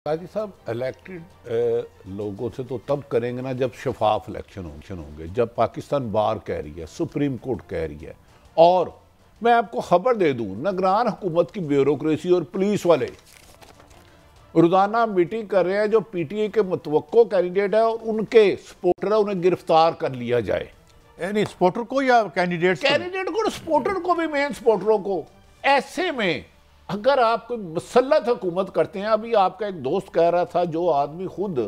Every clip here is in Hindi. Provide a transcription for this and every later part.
काजी साहब इलेक्टेड लोगों से तो तब करेंगे ना जब शफाफ इलेक्शन होंगे, जब पाकिस्तान बार कह रही है, सुप्रीम कोर्ट कह रही है। और मैं आपको खबर दे दूं, निगरान हुकूमत की ब्यूरोक्रेसी और पुलिस वाले रोजाना मीटिंग कर रहे हैं जो पीटीआई के मुतवक्को कैंडिडेट है और उनके सपोर्टर है, उन्हें गिरफ्तार कर लिया जाए। यानी सपोर्टर को या कैंडिडेट को, सपोर्टर को भी, मेन सपोर्टरों को। ऐसे में अगर आप कोई मुसल्लत हुकूमत करते हैं, अभी आपका एक दोस्त कह रहा था जो आदमी खुद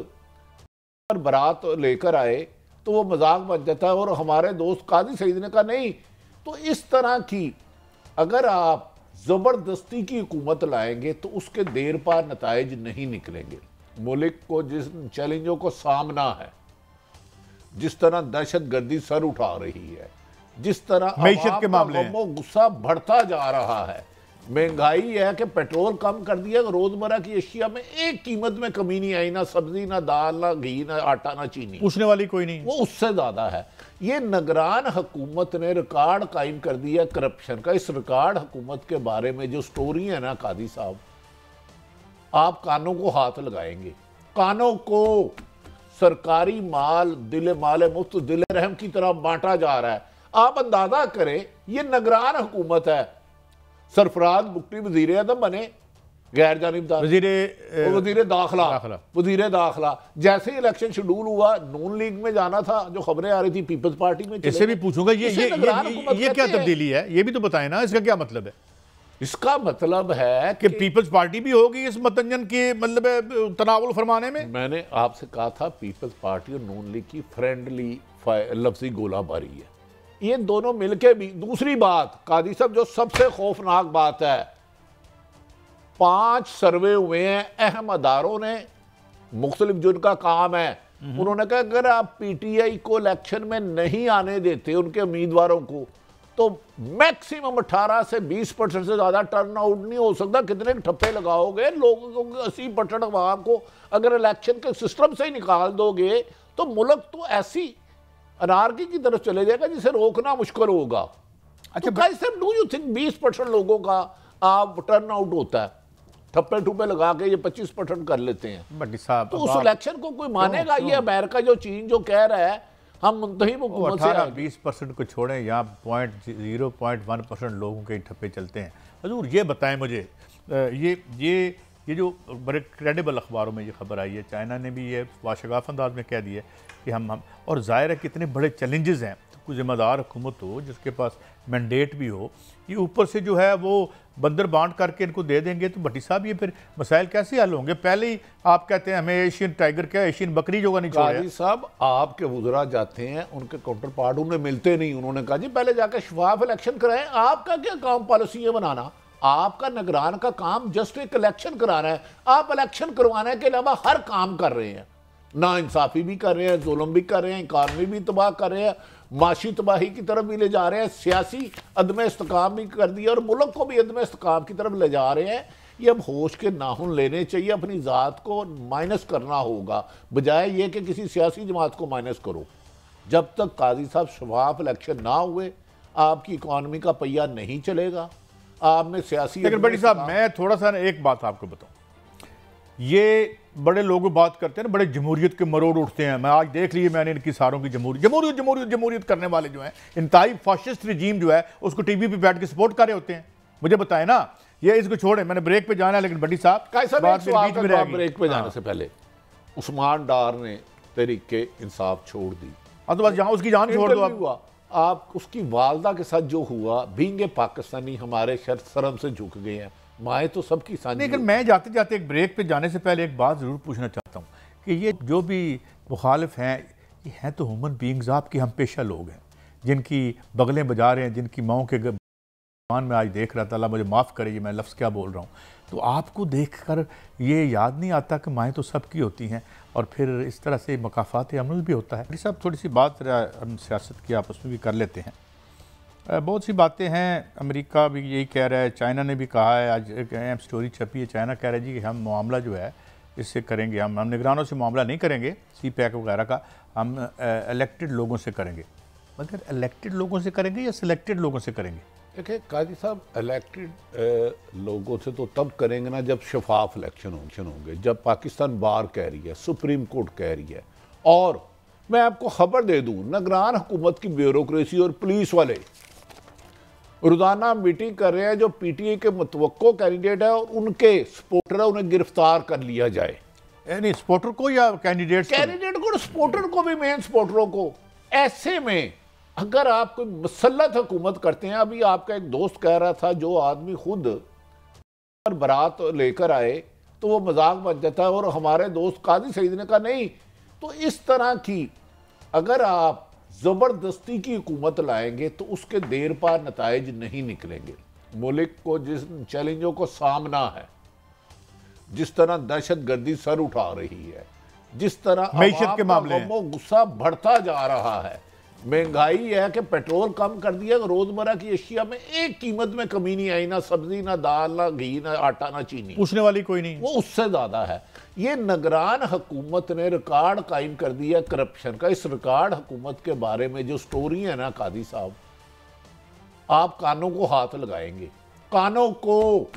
बारात लेकर आए तो वो मजाक बन जाता है, और हमारे दोस्त काजी सईद ने कहा नहीं। तो इस तरह की अगर आप जबरदस्ती की हुकूमत लाएंगे तो उसके देर पार नताइज नहीं निकलेंगे। मुल्क को जिस चैलेंजों को सामना है, जिस तरह दहशत गर्दी सर उठा रही है, जिस तरह मईशत के मामले में गुस्सा बढ़ता जा रहा है, महंगाई है कि पेट्रोल कम कर दिया, रोजमर्रा की अशिया में एक कीमत में कमी नहीं आई, ना सब्जी, ना दाल, ना घी, ना आटा, ना चीनी। पूछने वाली कोई नहीं, वो उससे ज्यादा है। ये निगरान हुकूमत ने रिकॉर्ड कायम कर दिया करप्शन का। इस रिकॉर्ड हुकूमत के बारे में जो स्टोरी है ना कादी साहब, आप कानों को हाथ लगाएंगे। कानों को सरकारी माल माल मुफ्त दिल रहम की तरह बांटा जा रहा है। आप अंदाजा करें, ये निगरान हुकूमत है। सरफराज बुकटी वजीर आज़म बने, गैर जानिबदार वजीर दाखिला। जैसे ही इलेक्शन शेड्यूल हुआ, नून लीग में जाना था, जो खबरें आ रही थी पीपल्स पार्टी में। इससे भी पूछूंगा ये क्या तब्दीली है, ये भी तो बताएं ना, इसका क्या मतलब है? इसका मतलब है कि पीपल्स पार्टी भी होगी इस मतंजन के मतलब तनावुल फरमाने में। मैंने आपसे कहा था पीपल्स पार्टी और नून लीग की फ्रेंडली लफ्जी गोलाबारी है, ये दोनों मिलके भी। दूसरी बात कादी साहब, जो सबसे खौफनाक बात है, 5 सर्वे हुए हैं अहम अदारों ने, मुख्तलिफ जिनका काम है, उन्होंने कहा अगर आप पीटीआई को इलेक्शन में नहीं आने देते उनके उम्मीदवारों को, तो मैक्सिमम 18 से 20% से ज्यादा टर्न आउट नहीं हो सकता। कितने ठप्पे लगाओगे लोगों को, 80% अवाम को अगर इलेक्शन के सिस्टम से ही निकाल दोगे तो मुल्क तो ऐसी अनारकी की तरफ चले जाएगा जिसे रोकना मुश्किल होगा। अच्छा, तो डू यू थिंक 20% लोगों का आप टर्न आउट होता है? ठप्पे ठुप्पे लगा के ये 25% कर लेते हैं। साहब तो उस इलेक्शन को कोई मानेगा? ये अमेरिका जो चीन जो कह रहा है हम मुंतहिब हुकूमत से 20% को छोड़ें, यहाँ 0.1% लोगों के ठप्पे चलते हैं। हजूर ये बताएं मुझे, ये जो बड़े क्रेडिबल अखबारों में ये खबर आई है, चाइना ने भी ये वाशगाफ अंदाज में कह दिया कि हम और ज़ाहिर है कितने बड़े चैलेंजेस हैं। तो कोई ज़िम्मेदार हुकूमत हो जिसके पास मैंडेट भी हो, ये ऊपर से जो है वो बंदर बांट करके इनको दे देंगे तो भट्टी साहब ये फिर मसाइल कैसे हल होंगे? पहले ही आप कहते हैं हमें एशियन टाइगर क्या, एशियन बकरी जो नहीं छोड़ा। साहब आपके वज़रा जाते हैं, उनके काउंटर पार्ट उन्हें मिलते नहीं, उन्होंने कहा जी पहले जाकर शफाफ इलेक्शन कराएं। आपका क्या काम पॉलिसी है बनाना? आपका निगरान का काम जस्ट एक इलेक्शन कराना है। आप इलेक्शन करवाने के अलावा हर काम कर रहे हैं, ना इंसाफी भी कर रहे हैं, जुल्म भी कर रहे हैं, इकानमी भी तबाह कर रहे हैं, माशी तबाही की तरफ भी ले जा रहे हैं, सियासी अदम इस्तेकाम भी कर दिया और मुल्क को भी अदम इस्तेकाम की तरफ ले जा रहे हैं। ये अब होश के नाखून लेने चाहिए, अपनी ज़ात को माइनस करना होगा, बजाय ये कि किसी सियासी जमात को माइनस करो। जब तक काजी साहब शफाफ इलेक्शन ना हुए आपकी इकानमी का पहिया नहीं चलेगा। आप में सियासी, लेकिन बड़ी साहब मैं थोड़ा सा एक बात आपको बताऊं, ये बड़े लोग बात करते हैं ना, बड़े जमहूरियत के मरोड़ उठते हैं। मैं आज देख लीजिए, मैंने इनकी सारों की जमहूरियत करने वाले जो हैं, इंतहाई फाशिस्ट रिजीम जो है उसको टीवी पे बैठ के सपोर्ट कर रहे होते हैं। मुझे बताएं ना, ये इसको छोड़े, मैंने ब्रेक पे जाना है, लेकिन बड़ी साहब ब्रेक पे जाने से पहले उस्मान डार ने तहरीक इंसाफ छोड़ दी, अदरवाइज जहां उसकी जान छोड़ दो आप उसकी वालदा के साथ जो हुआ, भींगे पाकिस्तानी हमारे शर्म से झुक गए हैं। माए तो सबकी सानी। लेकिन मैं जाते जाते एक ब्रेक पे जाने से पहले एक बात ज़रूर पूछना चाहता हूँ कि ये जो भी मुखालिफ हैं, ये हैं तो ह्यूमन बींग्स, आपकी हम पेशा लोग हैं, जिनकी बगलें बजा रहे हैं, जिनकी माओं के मान में आज देख रहा था, अल्लाह मुझे माफ़ करे मैं लफ्ज़ क्या बोल रहा हूँ। तो आपको देख कर ये याद नहीं आता कि माएँ तो सबकी होती हैं और फिर इस तरह से मकाफ़ात अमल भी होता है। सब थोड़ी सी बात हम सियासत की आपस में भी कर लेते हैं। बहुत सी बातें हैं, अमेरिका भी यही कह रहा है, चाइना ने भी कहा है, आज एक अहम स्टोरी छपी है, चाइना कह रहा है जी कि हम मामला जो है इससे करेंगे, हम निगरानों से मामला नहीं करेंगे, CPAC वगैरह का, हम इलेक्टेड लोगों से करेंगे। मगर इलेक्टेड लोगों से करेंगे या सिलेक्टेड लोगों से करेंगे? देखिए काजी साहब, इलेक्टेड लोगों से तो तब करेंगे ना जब शफाफ इलेक्शन होंगे, जब पाकिस्तान बार कह रही है, सुप्रीम कोर्ट कह रही है। और मैं आपको खबर दे दूं, निगरान हुकूमत की ब्यूरोक्रेसी और पुलिस वाले रोजाना मीटिंग कर रहे हैं, जो पीटीए के मुतवक्को कैंडिडेट है और उनके सपोर्टर है उन्हें गिरफ्तार कर लिया जाए। यानी सपोर्टर को या कैंडिडेट को, सपोर्टर को भी, मेन सपोर्टरों को। ऐसे में अगर आप कोई मुसल्लत हुकूमत करते हैं, अभी आपका एक दोस्त कह रहा था जो आदमी खुद बारात लेकर आए तो वो मजाक बन जाता है, और हमारे दोस्त काजी सईद ने कहा नहीं। तो इस तरह की अगर आप जबरदस्ती की हुकूमत लाएंगे तो उसके देर पार नताइज नहीं निकलेंगे। मुल्क को जिस चैलेंजों को सामना है, जिस तरह दहशत गर्दी सर उठा रही है, जिस तरह मईशत के मामले में गुस्सा बढ़ता जा रहा है, महंगाई है कि पेट्रोल कम कर दिया, रोजमर्रा की अशिया में एक कीमत में कमी नहीं आई, ना सब्जी, ना दाल, ना घी, ना आटा, ना चीनी, पूछने वाली कोई नहीं, वो उससे ज्यादा है। ये निगरान हुकूमत ने रिकॉर्ड कायम कर दिया करप्शन का। इस रिकॉर्ड हुकूमत के बारे में जो स्टोरी है ना कादी साहब, आप कानों को हाथ लगाएंगे, कानों को।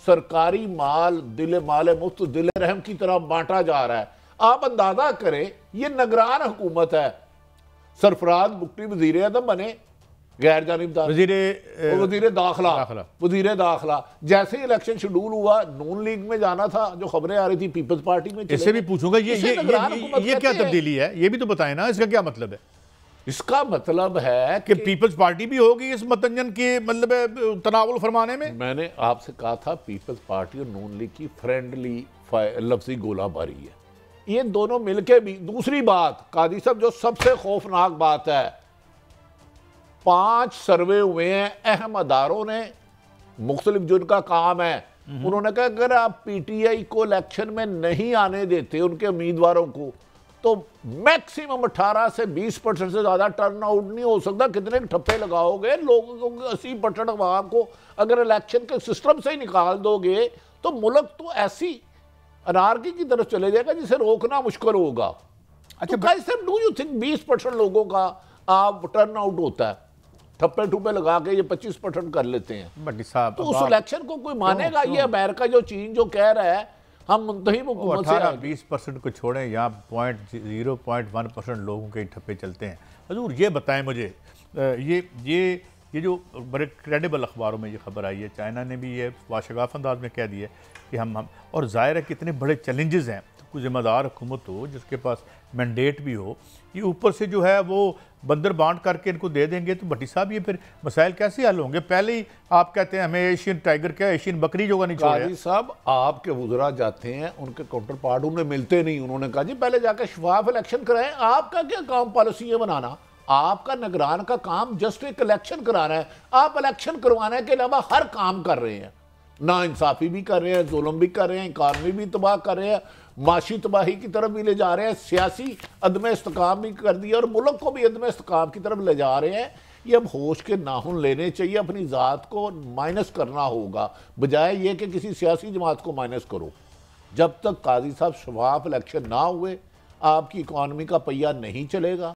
सरकारी माल माल मुफ्त दिल रहम की तरह बांटा जा रहा है। आप अंदाजा करें, ये निगरान हुकूमत है। सरफराज बुकटी वजीर आज़म बने, गैर जानिबदार वजीर दाखिला। जैसे ही इलेक्शन शेड्यूल हुआ, नून लीग में जाना था, जो खबरें आ रही थी पीपल्स पार्टी में। इससे भी पूछूंगा ये क्या तब्दीली है, ये भी तो बताएं ना, इसका क्या मतलब है? इसका मतलब है कि पीपल्स पार्टी भी होगी इस मतंजन के मतलब तनावुल फरमाने में। मैंने आपसे कहा था पीपल्स पार्टी और नून लीग की फ्रेंडली लफ्जी गोलाबारी है, ये दोनों मिलके भी। दूसरी बात कादी साहब, जो सबसे खौफनाक बात है, 5 सर्वे हुए हैं अहम अदारों ने, मुख्तलिफ जिनका काम है, उन्होंने कहा अगर आप पीटीआई को इलेक्शन में नहीं आने देते उनके उम्मीदवारों को, तो मैक्सिमम 18 से 20% से ज्यादा टर्न आउट नहीं हो सकता। कितने ठप्पे लगाओगे लोगों को, 80% आवाम को अगर इलेक्शन के सिस्टम से ही निकाल दोगे तो मुल्क तो ऐसी अनारकी की तरफ चले जाएगा जिसे रोकना मुश्किल होगा। अच्छा, कैसे डू यू थिंक 20% लोगों का आप टर्न आउट होता है? ठप्पे ठुप्पे लगा के ये 25% कर लेते हैं। भट्टी साहब, तो उस इलेक्शन को कोई मानेगा? ये अमेरिका जो चीन जो कह रहा है हम मुंतहिम हुकूमत से 20% को छोड़ें, यहाँ 0.1% लोगों के ठप्पे चलते हैं। हजूर ये बताएं मुझे, ये जो बड़े क्रेडिबल अखबारों में ये खबर आई है, चाइना ने भी ये वाशगाफ अंदाज में कह दिया कि हम और ज़ाहिर है कितने बड़े चैलेंजेस हैं। तो कोई ज़िम्मेदार हुकूमत हो जिसके पास मैंडेट भी हो, ये ऊपर से जो है वो बंदर बांट करके इनको दे देंगे, तो भट्टी साहब ये फिर मसाइल कैसे हल होंगे? पहले ही आप कहते हैं हमें एशियन टाइगर क्या, एशियन बकरी जो नहीं छोड़ा। काजी साहब, आपके वज़रा जाते हैं, उनके काउंटर पार्ट उन्हें मिलते नहीं, उन्होंने कहा जी पहले जाकर शफाफ इलेक्शन कराएं। आपका क्या काम पॉलिसी है बनाना? आपका निगरान का काम जस्ट एक इलेक्शन कराना है। आप इलेक्शन करवाने के अलावा हर काम कर रहे हैं, ना इंसाफी भी कर रहे हैं, जुल्म भी कर रहे हैं, इकानमी भी तबाह कर रहे हैं, माशी तबाही की तरफ भी ले जा रहे हैं, सियासी अदम इस्तेकाम भी कर दिया और मुल्क को भी अदम इस्तेकाम की तरफ ले जा रहे हैं। ये अब होश के नाखून लेने चाहिए, अपनी ज़ात को माइनस करना होगा, बजाय ये कि किसी सियासी जमात को माइनस करो। जब तक काजी साहब शफाफ इलेक्शन ना हुए आपकी इकानमी का पहिया नहीं चलेगा।